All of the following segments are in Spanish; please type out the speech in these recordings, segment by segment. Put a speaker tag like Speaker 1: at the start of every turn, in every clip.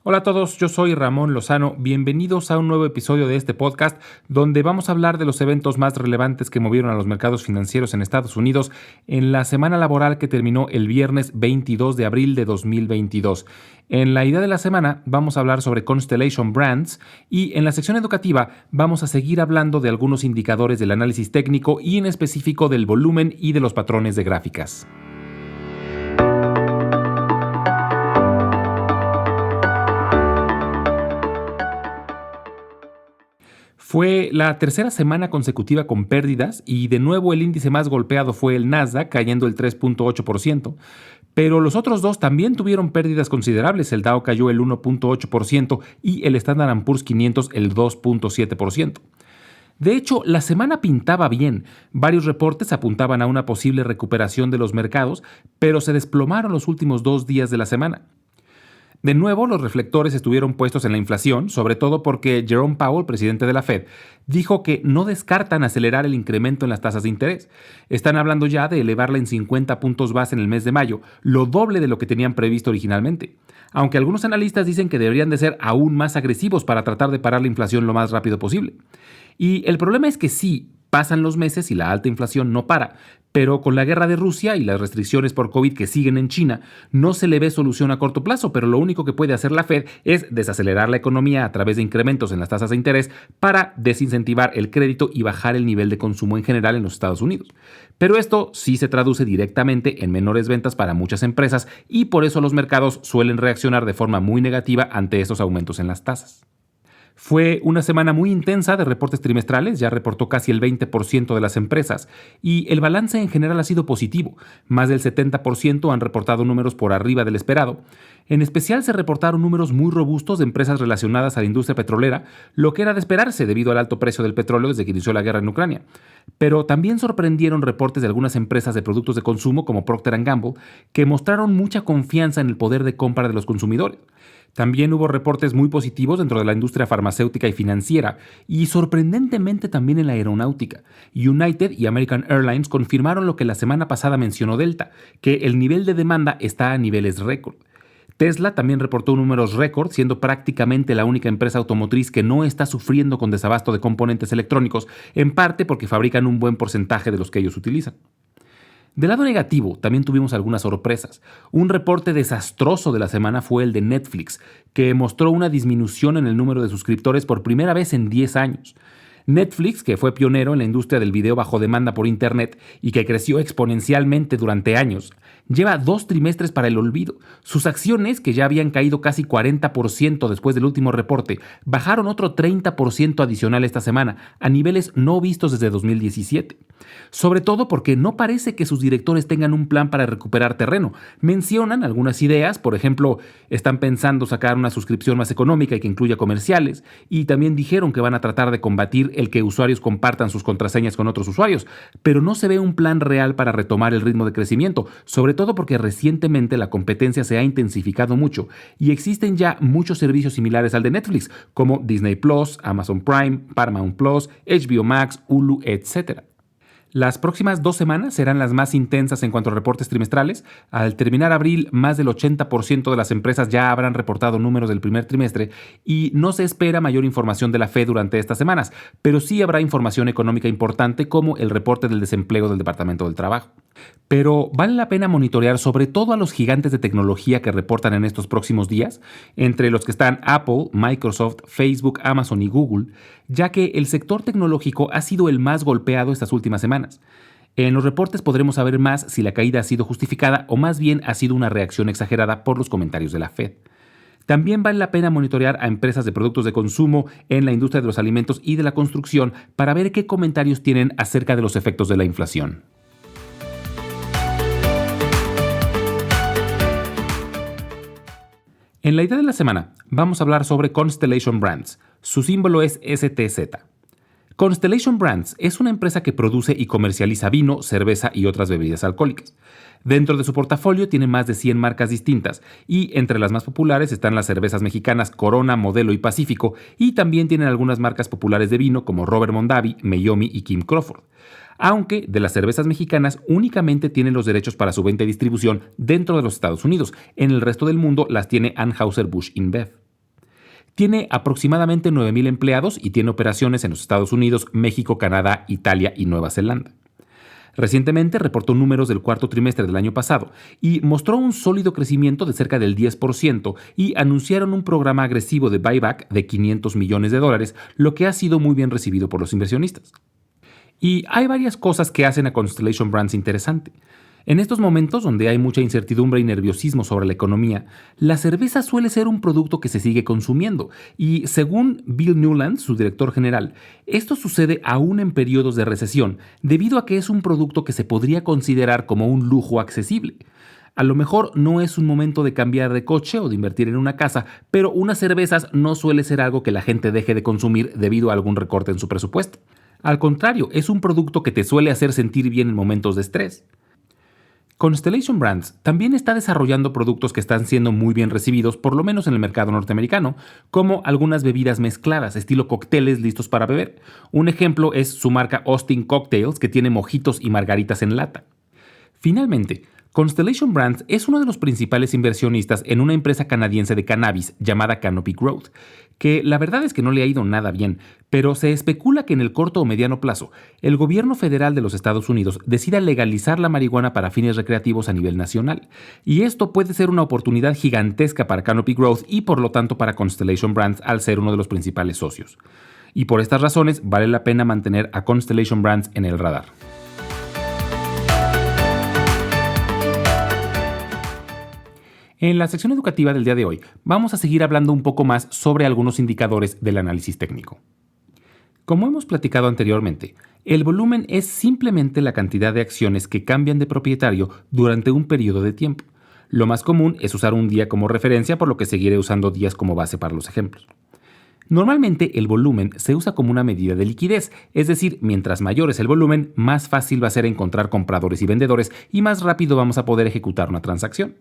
Speaker 1: Hola a todos, yo soy Ramón Lozano. Bienvenidos a un nuevo episodio de este podcast donde vamos a hablar de los eventos más relevantes que movieron a los mercados financieros en Estados Unidos en la semana laboral que terminó el viernes 22 de abril de 2022. En la idea de la semana vamos a hablar sobre Constellation Brands y en la sección educativa vamos a seguir hablando de algunos indicadores del análisis técnico y en específico del volumen y de los patrones de gráficas. Fue la tercera semana consecutiva con pérdidas y de nuevo el índice más golpeado fue el Nasdaq, cayendo el 3.8%, pero los otros dos también tuvieron pérdidas considerables. El Dow cayó el 1.8% y el Standard & Poor's 500 el 2.7%. De hecho, la semana pintaba bien. Varios reportes apuntaban a una posible recuperación de los mercados, pero se desplomaron los últimos 2 días de la semana. De nuevo, los reflectores estuvieron puestos en la inflación, sobre todo porque Jerome Powell, presidente de la Fed, dijo que no descartan acelerar el incremento en las tasas de interés. Están hablando ya de elevarla en 50 puntos base en el mes de mayo, lo doble de lo que tenían previsto originalmente. Aunque algunos analistas dicen que deberían de ser aún más agresivos para tratar de parar la inflación lo más rápido posible. Y el problema es que sí, pasan los meses y la alta inflación no para, pero con la guerra de Rusia y las restricciones por COVID que siguen en China, no se le ve solución a corto plazo, pero lo único que puede hacer la Fed es desacelerar la economía a través de incrementos en las tasas de interés para desincentivar el crédito y bajar el nivel de consumo en general en los Estados Unidos. Pero esto sí se traduce directamente en menores ventas para muchas empresas y por eso los mercados suelen reaccionar de forma muy negativa ante estos aumentos en las tasas. Fue una semana muy intensa de reportes trimestrales, ya reportó casi el 20% de las empresas, y el balance en general ha sido positivo. Más del 70% han reportado números por arriba del esperado. En especial se reportaron números muy robustos de empresas relacionadas a la industria petrolera, lo que era de esperarse debido al alto precio del petróleo desde que inició la guerra en Ucrania. Pero también sorprendieron reportes de algunas empresas de productos de consumo como Procter & Gamble, que mostraron mucha confianza en el poder de compra de los consumidores. También hubo reportes muy positivos dentro de la industria farmacéutica y financiera y sorprendentemente también en la aeronáutica. United y American Airlines confirmaron lo que la semana pasada mencionó Delta, que el nivel de demanda está a niveles récord. Tesla también reportó números récord, siendo prácticamente la única empresa automotriz que no está sufriendo con desabasto de componentes electrónicos, en parte porque fabrican un buen porcentaje de los que ellos utilizan. Del lado negativo, también tuvimos algunas sorpresas. Un reporte desastroso de la semana fue el de Netflix, que mostró una disminución en el número de suscriptores por primera vez en 10 años. Netflix, que fue pionero en la industria del video bajo demanda por Internet y que creció exponencialmente durante años, lleva 2 trimestres para el olvido. Sus acciones, que ya habían caído casi 40% después del último reporte, bajaron otro 30% adicional esta semana, a niveles no vistos desde 2017. Sobre todo porque no parece que sus directores tengan un plan para recuperar terreno. Mencionan algunas ideas, por ejemplo, están pensando sacar una suscripción más económica y que incluya comerciales, y también dijeron que van a tratar de combatir el que usuarios compartan sus contraseñas con otros usuarios, pero no se ve un plan real para retomar el ritmo de crecimiento, sobre todo porque recientemente la competencia se ha intensificado mucho y existen ya muchos servicios similares al de Netflix, como Disney Plus, Amazon Prime, Paramount Plus, HBO Max, Hulu, etc. Las próximas 2 semanas serán las más intensas en cuanto a reportes trimestrales. Al terminar abril, más del 80% de las empresas ya habrán reportado números del primer trimestre y no se espera mayor información de la Fed durante estas semanas, pero sí habrá información económica importante como el reporte del desempleo del Departamento del Trabajo. Pero vale la pena monitorear sobre todo a los gigantes de tecnología que reportan en estos próximos días, entre los que están Apple, Microsoft, Facebook, Amazon y Google, ya que el sector tecnológico ha sido el más golpeado estas últimas semanas. En los reportes podremos saber más si la caída ha sido justificada o más bien ha sido una reacción exagerada por los comentarios de la Fed. También vale la pena monitorear a empresas de productos de consumo en la industria de los alimentos y de la construcción para ver qué comentarios tienen acerca de los efectos de la inflación. En la idea de la semana, vamos a hablar sobre Constellation Brands. Su símbolo es STZ. Constellation Brands es una empresa que produce y comercializa vino, cerveza y otras bebidas alcohólicas. Dentro de su portafolio tiene más de 100 marcas distintas y entre las más populares están las cervezas mexicanas Corona, Modelo y Pacífico, y también tienen algunas marcas populares de vino como Robert Mondavi, Meiomi y Kim Crawford. Aunque de las cervezas mexicanas únicamente tienen los derechos para su venta y distribución dentro de los Estados Unidos. En el resto del mundo las tiene Anheuser-Busch InBev. Tiene aproximadamente 9,000 empleados y tiene operaciones en los Estados Unidos, México, Canadá, Italia y Nueva Zelanda. Recientemente reportó números del cuarto trimestre del año pasado y mostró un sólido crecimiento de cerca del 10% y anunciaron un programa agresivo de buyback de $500 millones, lo que ha sido muy bien recibido por los inversionistas. Y hay varias cosas que hacen a Constellation Brands interesante. En estos momentos donde hay mucha incertidumbre y nerviosismo sobre la economía, la cerveza suele ser un producto que se sigue consumiendo y, según Bill Newland, su director general, esto sucede aún en periodos de recesión debido a que es un producto que se podría considerar como un lujo accesible. A lo mejor no es un momento de cambiar de coche o de invertir en una casa, pero unas cervezas no suele ser algo que la gente deje de consumir debido a algún recorte en su presupuesto. Al contrario, es un producto que te suele hacer sentir bien en momentos de estrés. Constellation Brands también está desarrollando productos que están siendo muy bien recibidos, por lo menos en el mercado norteamericano, como algunas bebidas mezcladas, estilo cócteles listos para beber. Un ejemplo es su marca Austin Cocktails, que tiene mojitos y margaritas en lata. Finalmente, Constellation Brands es uno de los principales inversionistas en una empresa canadiense de cannabis llamada Canopy Growth, que la verdad es que no le ha ido nada bien, pero se especula que en el corto o mediano plazo, el gobierno federal de los Estados Unidos decida legalizar la marihuana para fines recreativos a nivel nacional. Y esto puede ser una oportunidad gigantesca para Canopy Growth y por lo tanto para Constellation Brands al ser uno de los principales socios. Y por estas razones vale la pena mantener a Constellation Brands en el radar. En la sección educativa del día de hoy vamos a seguir hablando un poco más sobre algunos indicadores del análisis técnico. Como hemos platicado anteriormente, el volumen es simplemente la cantidad de acciones que cambian de propietario durante un periodo de tiempo. Lo más común es usar un día como referencia, por lo que seguiré usando días como base para los ejemplos. Normalmente el volumen se usa como una medida de liquidez, es decir, mientras mayor es el volumen, más fácil va a ser encontrar compradores y vendedores y más rápido vamos a poder ejecutar una transacción.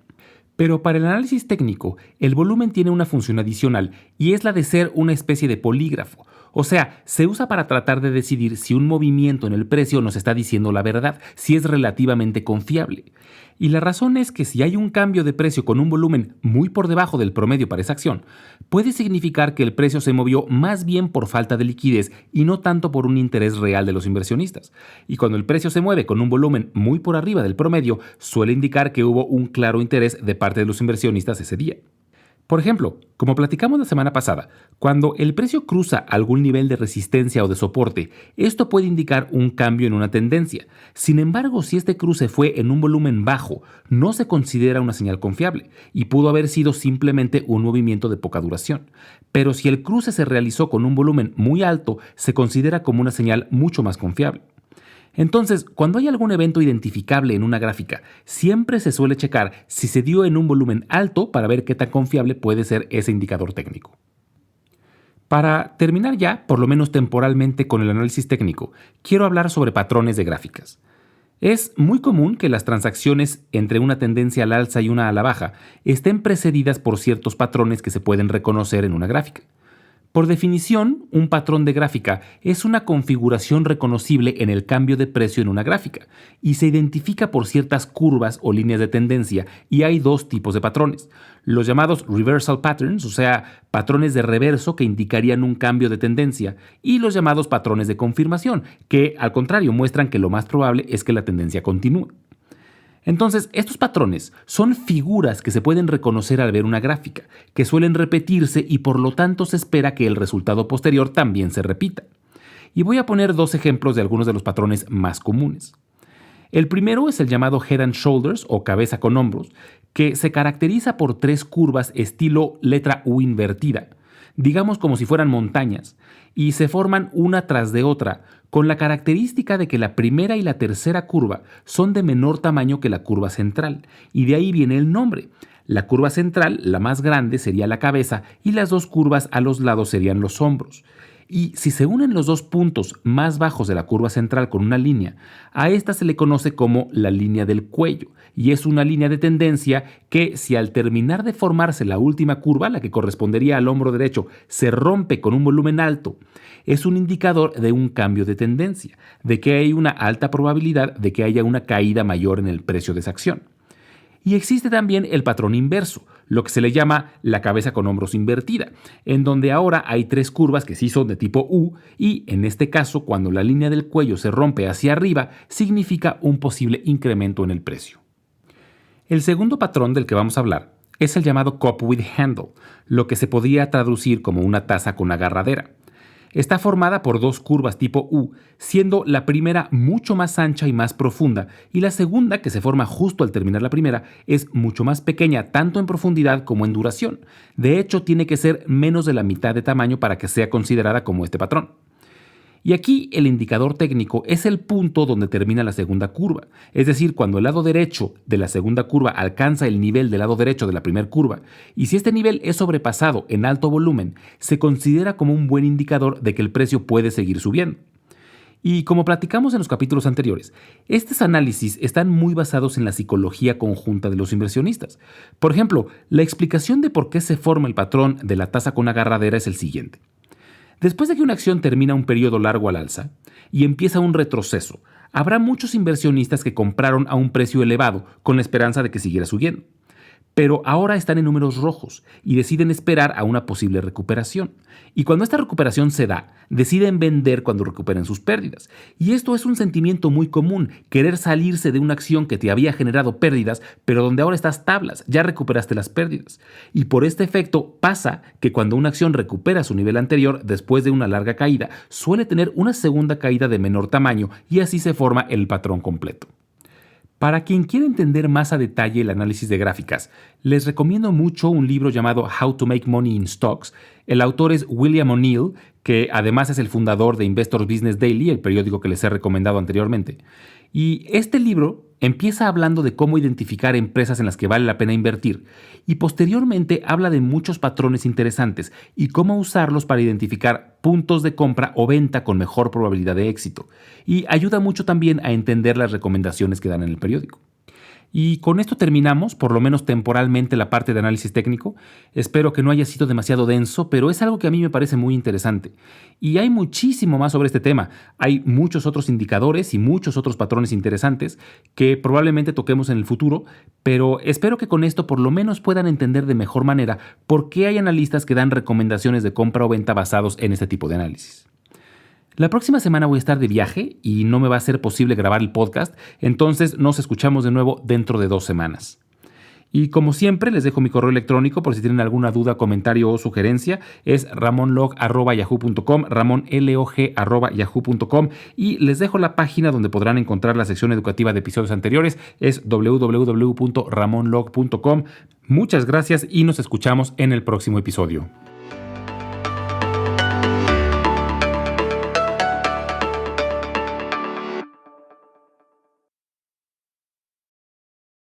Speaker 1: Pero para el análisis técnico, el volumen tiene una función adicional y es la de ser una especie de polígrafo. O sea, se usa para tratar de decidir si un movimiento en el precio nos está diciendo la verdad, si es relativamente confiable. Y la razón es que si hay un cambio de precio con un volumen muy por debajo del promedio para esa acción, puede significar que el precio se movió más bien por falta de liquidez y no tanto por un interés real de los inversionistas. Y cuando el precio se mueve con un volumen muy por arriba del promedio, suele indicar que hubo un claro interés de parte de los inversionistas ese día. Por ejemplo, como platicamos la semana pasada, cuando el precio cruza algún nivel de resistencia o de soporte, esto puede indicar un cambio en una tendencia. Sin embargo, si este cruce fue en un volumen bajo, no se considera una señal confiable y pudo haber sido simplemente un movimiento de poca duración. Pero si el cruce se realizó con un volumen muy alto, se considera como una señal mucho más confiable. Entonces, cuando hay algún evento identificable en una gráfica, siempre se suele checar si se dio en un volumen alto para ver qué tan confiable puede ser ese indicador técnico. Para terminar ya, por lo menos temporalmente, con el análisis técnico, quiero hablar sobre patrones de gráficas. Es muy común que las transacciones entre una tendencia al alza y una a la baja estén precedidas por ciertos patrones que se pueden reconocer en una gráfica. Por definición, un patrón de gráfica es una configuración reconocible en el cambio de precio en una gráfica y se identifica por ciertas curvas o líneas de tendencia, y hay dos tipos de patrones: los llamados reversal patterns, o sea, patrones de reverso que indicarían un cambio de tendencia, y los llamados patrones de confirmación, que al contrario muestran que lo más probable es que la tendencia continúe. Entonces, estos patrones son figuras que se pueden reconocer al ver una gráfica, que suelen repetirse y por lo tanto se espera que el resultado posterior también se repita. Y voy a poner dos ejemplos de algunos de los patrones más comunes. El primero es el llamado Head and Shoulders o cabeza con hombros, que se caracteriza por tres curvas estilo letra U invertida, digamos como si fueran montañas, y se forman una tras de otra, con la característica de que la primera y la tercera curva son de menor tamaño que la curva central, y de ahí viene el nombre. La curva central, la más grande, sería la cabeza y las dos curvas a los lados serían los hombros. Y si se unen los dos puntos más bajos de la curva central con una línea, a esta se le conoce como la línea del cuello, y es una línea de tendencia que, si al terminar de formarse la última curva, la que correspondería al hombro derecho, se rompe con un volumen alto, es un indicador de un cambio de tendencia, de que hay una alta probabilidad de que haya una caída mayor en el precio de esa acción. Y existe también el patrón inverso, lo que se le llama la cabeza con hombros invertida, en donde ahora hay 3 curvas que sí son de tipo U y, en este caso, cuando la línea del cuello se rompe hacia arriba, significa un posible incremento en el precio. El segundo patrón del que vamos a hablar es el llamado cup with handle, lo que se podría traducir como una taza con agarradera. Está formada por 2 curvas tipo U, siendo la primera mucho más ancha y más profunda, y la segunda, que se forma justo al terminar la primera, es mucho más pequeña tanto en profundidad como en duración. De hecho, tiene que ser menos de la mitad de tamaño para que sea considerada como este patrón. Y aquí el indicador técnico es el punto donde termina la segunda curva, es decir, cuando el lado derecho de la segunda curva alcanza el nivel del lado derecho de la primera curva, y si este nivel es sobrepasado en alto volumen, se considera como un buen indicador de que el precio puede seguir subiendo. Y como platicamos en los capítulos anteriores, estos análisis están muy basados en la psicología conjunta de los inversionistas. Por ejemplo, la explicación de por qué se forma el patrón de la taza con agarradera es el siguiente. Después de que una acción termina un periodo largo al alza y empieza un retroceso, habrá muchos inversionistas que compraron a un precio elevado con la esperanza de que siguiera subiendo. Pero ahora están en números rojos y deciden esperar a una posible recuperación. Y cuando esta recuperación se da, deciden vender cuando recuperen sus pérdidas. Y esto es un sentimiento muy común, querer salirse de una acción que te había generado pérdidas, pero donde ahora estás tablas, ya recuperaste las pérdidas. Y por este efecto pasa que cuando una acción recupera su nivel anterior después de una larga caída, suele tener una segunda caída de menor tamaño y así se forma el patrón completo. Para quien quiera entender más a detalle el análisis de gráficas, les recomiendo mucho un libro llamado How to Make Money in Stocks. El autor es William O'Neill, que además es el fundador de Investor's Business Daily, el periódico que les he recomendado anteriormente. Y este libro empieza hablando de cómo identificar empresas en las que vale la pena invertir y posteriormente habla de muchos patrones interesantes y cómo usarlos para identificar puntos de compra o venta con mejor probabilidad de éxito. Y ayuda mucho también a entender las recomendaciones que dan en el periódico. Y con esto terminamos, por lo menos temporalmente, la parte de análisis técnico. Espero que no haya sido demasiado denso, pero es algo que a mí me parece muy interesante. Y hay muchísimo más sobre este tema. Hay muchos otros indicadores y muchos otros patrones interesantes que probablemente toquemos en el futuro, pero espero que con esto por lo menos puedan entender de mejor manera por qué hay analistas que dan recomendaciones de compra o venta basados en este tipo de análisis. La próxima semana voy a estar de viaje y no me va a ser posible grabar el podcast, entonces nos escuchamos de nuevo dentro de 2 semanas. Y como siempre, les dejo mi correo electrónico por si tienen alguna duda, comentario o sugerencia. Es ramonlog@yahoo.com, ramonlog@yahoo.com, y les dejo la página donde podrán encontrar la sección educativa de episodios anteriores. Es www.ramonlog.com. Muchas gracias y nos escuchamos en el próximo episodio.